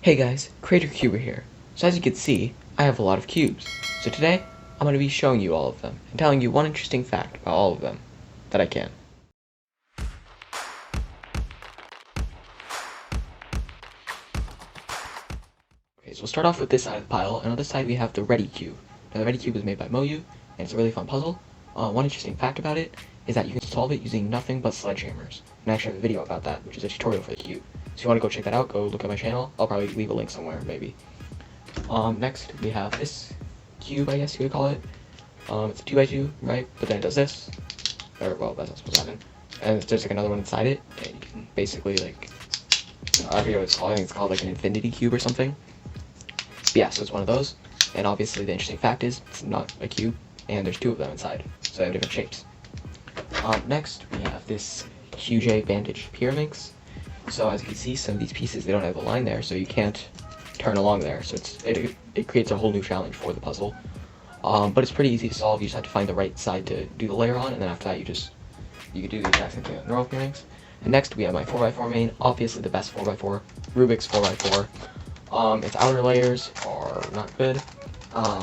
Hey guys, Creator Cuber here. So as you can see, I have a lot of cubes. So today, I'm going to be showing you all of them, and telling you one interesting fact about all of them, that I can. Okay, so we'll start off with this side of the pile, and on this side we have the Ready Cube. Now the Ready Cube was made by Moyu, and it's a really fun puzzle. One interesting fact about it is that you can solve it using nothing but sledgehammers. And I actually have a video about that, which is a tutorial for the cube. So if you want to go check that out, go look at my channel. I'll probably leave a link somewhere, maybe. Next, we have this cube, I guess you would call it. It's a 2x2, right? But then it does this. Or, well, that's not supposed to happen. And there's like another one inside it, and you can basically, like, I forget what it's called. I think it's called like an infinity cube or something. But yeah, so it's one of those. And obviously the interesting fact is, it's not a cube, and there's two of them inside. So they have different shapes. Next, we have this huge Vantage Pyraminx. So as you can see, some of these pieces, they don't have a line there, so you can't turn along there. So it creates a whole new challenge for the puzzle. But it's pretty easy to solve. You just have to find the right side to do the layer on, and then after that you can do the exact same thing with normal Pyraminx. And next we have my 4x4 main, obviously the best 4x4, Rubik's 4x4. Its outer layers are not good. And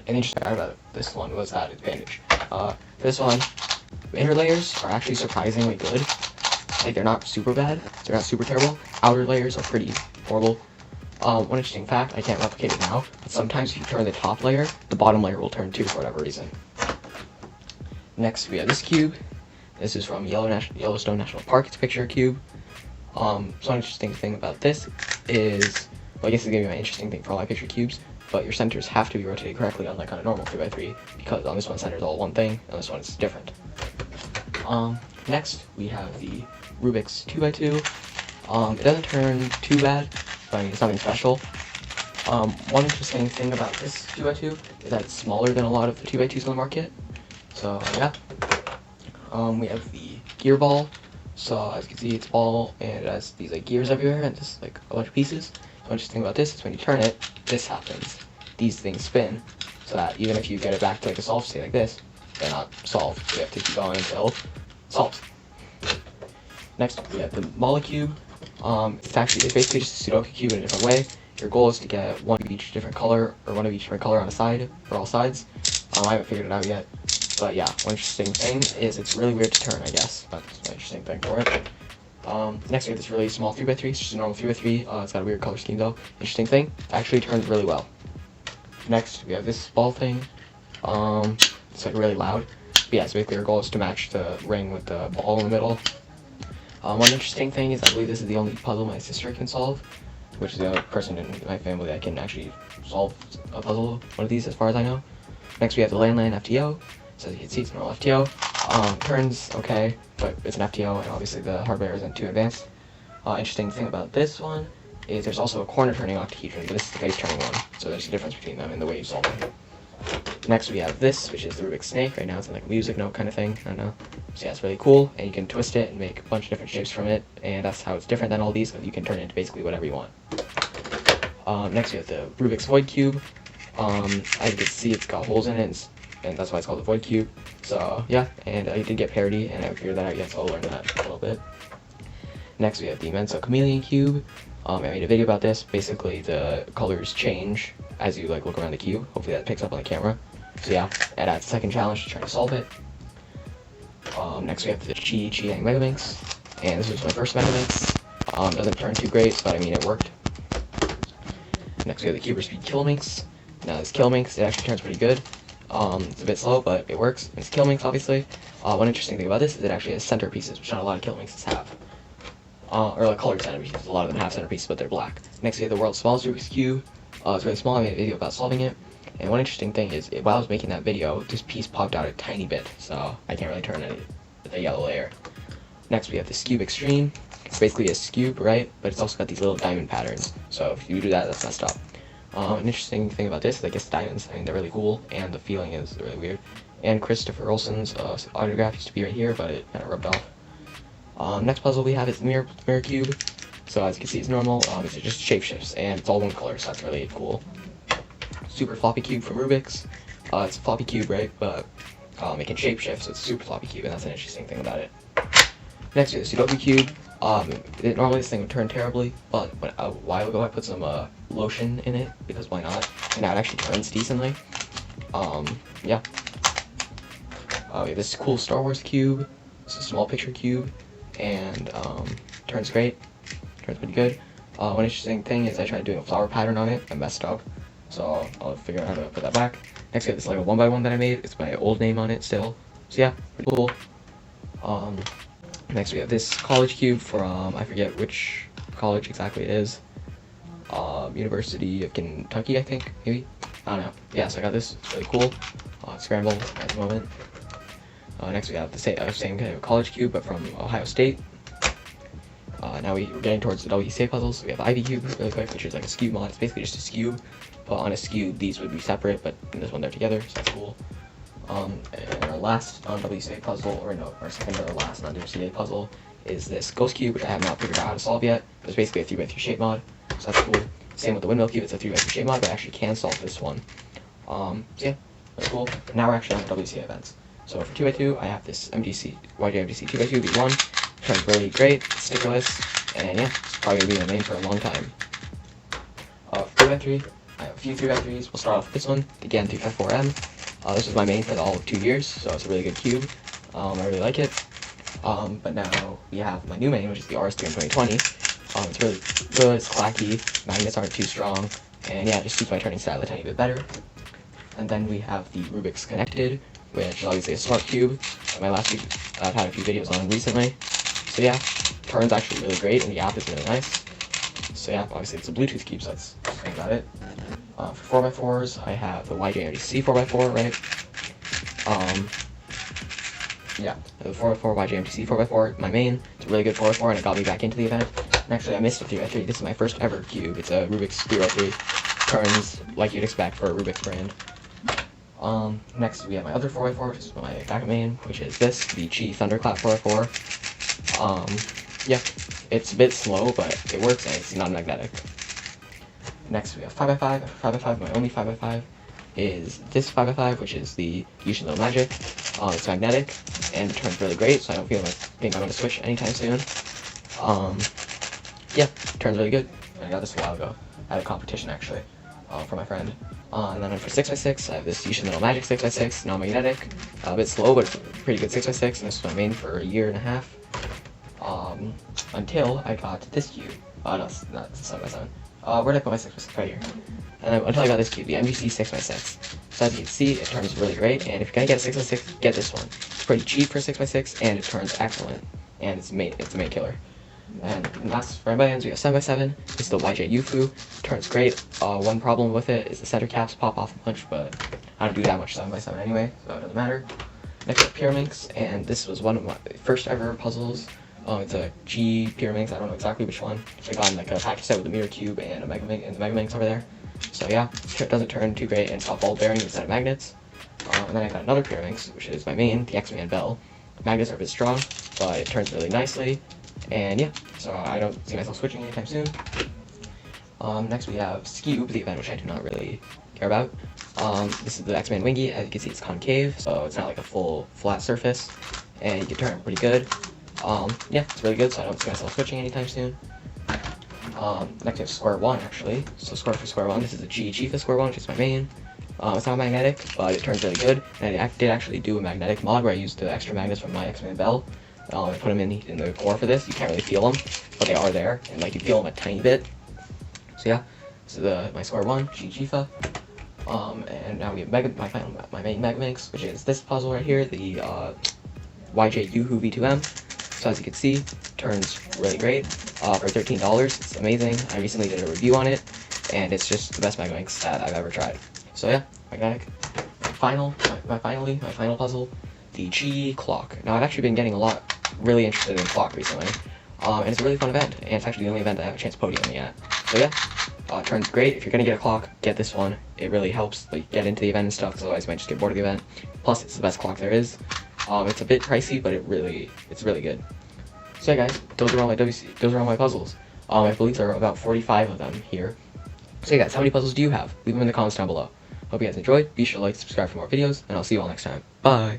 the interesting fact about this one was that advantage. For this one, the inner layers are actually surprisingly good. Like, they're not super bad, they're not super terrible. Outer layers are pretty horrible. One interesting fact, I can't replicate it now, but sometimes if you turn the top layer, the bottom layer will turn too for whatever reason. Next, we have this cube. This is from Yellowstone National Park. It's a picture cube. So one interesting thing about this is, well, I guess it's gonna be my interesting thing for all my picture cubes, but your centers have to be rotated correctly, unlike on a normal 3x3, because on this one centers all one thing, and this one is different. Next, we have the Rubik's 2x2. It doesn't turn too bad, but I mean, it's nothing special. One interesting thing about this 2x2 is that it's smaller than a lot of the 2x2s on the market. So, yeah. We have the gear ball. So, as you can see, it's a ball, and it has these, like, gears everywhere, and just, like, a bunch of pieces. So, one interesting thing about this is when you turn it, this happens. These things spin, so that even if you get it back to, like, a solved state like this, they're not solved. So you have to keep going until it's solved. Next, we have the Cube. It's basically just a Sudoku cube in a different way. Your goal is to get one of each different color, or one of each different color on a side, or all sides. I haven't figured it out yet. But yeah, one interesting thing is it's really weird to turn, I guess. That's an interesting thing for it. Next we have this really small 3x3. It's just a normal 3x3. It's got a weird color scheme though. Interesting thing, it actually turns really well. Next, we have this ball thing. It's like really loud. But yeah, so basically our goal is to match the ring with the ball in the middle. One interesting thing is I believe this is the only puzzle my sister can solve, which is the only person in my family that can actually solve a puzzle, one of these as far as I know. Next we have the Landline FTO. So as you can see, it's an normal FTO. Turns okay, but it's an FTO, and obviously the hardware isn't too advanced. Interesting thing about this one is there's also a corner turning octahedron, but this is the face turning one, so there's a difference between them in the way you solve them. Next we have this, which is the Rubik's snake. Right now it's in like a music note kind of thing, I don't know. So yeah, it's really cool, and you can twist it and make a bunch of different shapes from it, and that's how it's different than all these, because you can turn it into basically whatever you want. Next we have the Rubik's Void Cube. As you can see, it's got holes in it, and that's why it's called the Void Cube. So yeah, and I did get parity, and I haven't figured that out yet, so I'll learn that a little bit. Next we have the Mensa Chameleon Cube. I made a video about this. Basically the colors change as you like look around the cube. Hopefully that picks up on the camera. So yeah, and that's the second challenge to try to solve it. Next we have the Chi Megaminx, and this was my first Megaminx. Doesn't turn too great, but I mean it worked. Next we have the Cuber Speed Killminx. Now this Killminx, it actually turns pretty good. It's a bit slow, but it works. It's Killminx, obviously. One interesting thing about this is it actually has centerpieces, which not a lot of Killminxes have. Or like colored centerpieces. A lot of them have centerpieces, but they're black. Next we have the world's smallest Rubik's Cube. It's really small. I made a video about solving it. And one interesting thing is, while I was making that video, this piece popped out a tiny bit, so I can't really turn any with the yellow layer. Next we have the Skewb Extreme. It's basically a Skewb, right? But it's also got these little diamond patterns. So if you do that, that's messed up. An interesting thing about this is I guess diamonds. I mean, they're really cool, and the feeling is really weird. And Christopher Olsen's autograph used to be right here, but it kind of rubbed off. Next puzzle we have is the Mirror Cube. So as you can see, it's normal. It's just shapeshifts, and it's all one color, so that's really cool. Super floppy cube from Rubik's. It's a floppy cube, right? But it can shapeshift, so it's a super floppy cube, and that's an interesting thing about it. Next is Adobe Cube. Normally this thing would turn terribly, but a while ago I put some lotion in it, because why not? And now it actually turns decently. Yeah. We have this cool Star Wars cube. It's a small picture cube, and turns great. Turns pretty good. One interesting thing is I tried doing a flower pattern on it. I messed up, so I'll figure out how to put that back. Next we have this Lego 1x1 that I made. It's my old name on it still. So yeah, pretty cool. Next we have this college cube from, I forget which college exactly it is. University of Kentucky, I think, maybe? I don't know. Yeah, so I got this. It's really cool. Scramble at the moment. Next we have the same kind of college cube, but from Ohio State. Now we're getting towards the WCA puzzles. We have the Ivy cube, really quick, which is like a Skewb mod. It's basically just a Skewb, but on a Skewb these would be separate, but in this one they're together, so that's cool. And our last non-WCA puzzle, or no, our second or last non-WCA puzzle is this Ghost Cube, which I have not figured out how to solve yet. It's basically a 3x3 shape mod, so that's cool. Same with the Windmill Cube, it's a 3x3 shape mod, but I actually can solve this one. So yeah, that's cool. Now we're actually on the WCA events. So for 2x2, I have this YJ MDC 2x2 V1. Turns really great, stickerless, and yeah, it's probably going to be in the main for a long time. For 3x3, I have a few 3x3s. We'll start off with this one, again 3x4M. This was my main for all of 2 years, so it's a really good cube. I really like it. But now we have my new main, which is the RS3 2020. It's really good, it's clacky, magnets aren't too strong, and yeah, it just suits my turning style a tiny bit better. And then we have the Rubiks Connected, which is obviously a smart cube. My last cube I've had a few videos on recently. So yeah, turns actually really great, and the app is really nice. So yeah, obviously it's a Bluetooth cube, so that's the thing about it. For 4x4s, I have the YJMDC 4x4, right? Yeah, the 4x4 YJMDC 4x4, my main. It's a really good 4x4, and it got me back into the event. And actually, I missed a 3x3. This is my first ever cube. It's a Rubik's 3x3. Turns like you'd expect for a Rubik's brand. Next we have my other 4x4, which is my backup main, which is this, the Chi Thunderclap 4x4. Yeah, it's a bit slow, but it works, and it's not magnetic. Next we have 5x5. 5x5, my only 5x5 is this 5x5, which is the Yushin Little Magic. It's magnetic, and it turns really great, so I don't think I'm going to switch anytime soon. Yeah, it turns really good. I got this a while ago at a competition, actually, for my friend. And then for 6x6, I have this Yushin Little Magic 6x6, non-magnetic. A bit slow, but it's a pretty good 6x6, and this was my main for a year and a half. Until I got this cube. No, it's not 7x7. Where'd I put my 6x6? Right here. And then until I got this cube, the MGC 6x6. So as you can see, it turns really great, and if you're gonna get a 6x6, get this one. It's pretty cheap for 6x6, and it turns excellent. And it's the main killer. And last for my ends, we have 7x7. This is the YJ Yufu. Turns great. One problem with it is the center caps pop off a bunch, but I don't do that much 7x7 anyway, so it doesn't matter. Next up, Pyraminx, and this was one of my first ever puzzles. It's a G Pyraminx, I don't know exactly which one. I got like a package set with a mirror cube and a Megaminx over there. So yeah, it doesn't turn too great, and it's got ball bearings instead of magnets. And then I got another Pyraminx, which is my main, the X-Man Bell. Magnets are a bit strong, but it turns really nicely. And yeah, so I don't see myself switching anytime soon. Next we have Skewb, the event which I do not really care about. This is the X-Man Wingy. As you can see, it's concave, so it's not like a full flat surface, and you can turn it pretty good. Yeah, it's really good, so I don't see myself switching anytime soon. Next we have Square One, actually. So for Square One, this is a G Chifa Square One, which is my main. It's not magnetic, but it turns really good. And I did actually do a magnetic mod where I used the extra magnets from my X-Man Bell. I put them in the core for this. You can't really feel them, but they are there, and like you feel them a tiny bit. So yeah, this is my Square One, G Chifa. And now we have my main Megaminx, which is this puzzle right here, the YJ Yuhu V2M. So as you can see, turns really great. For $13, it's amazing. I recently did a review on it, and it's just the best Megaminx that I've ever tried. So yeah, magnetic. My final puzzle, the G Clock. Now I've actually been getting really interested in clock recently, and it's a really fun event, and it's actually the only event that I have a chance to podium yet. So yeah, turns great. If you're gonna get a clock, get this one. It really helps like get into the event and stuff, because otherwise you might just get bored of the event. Plus, it's the best clock there is. It's a bit pricey, but it's really good. So yeah, guys, those are all my puzzles. I believe there are about 45 of them here. So yeah, guys, how many puzzles do you have? Leave them in the comments down below. Hope you guys enjoyed. Be sure to like, subscribe for more videos, and I'll see you all next time. Bye!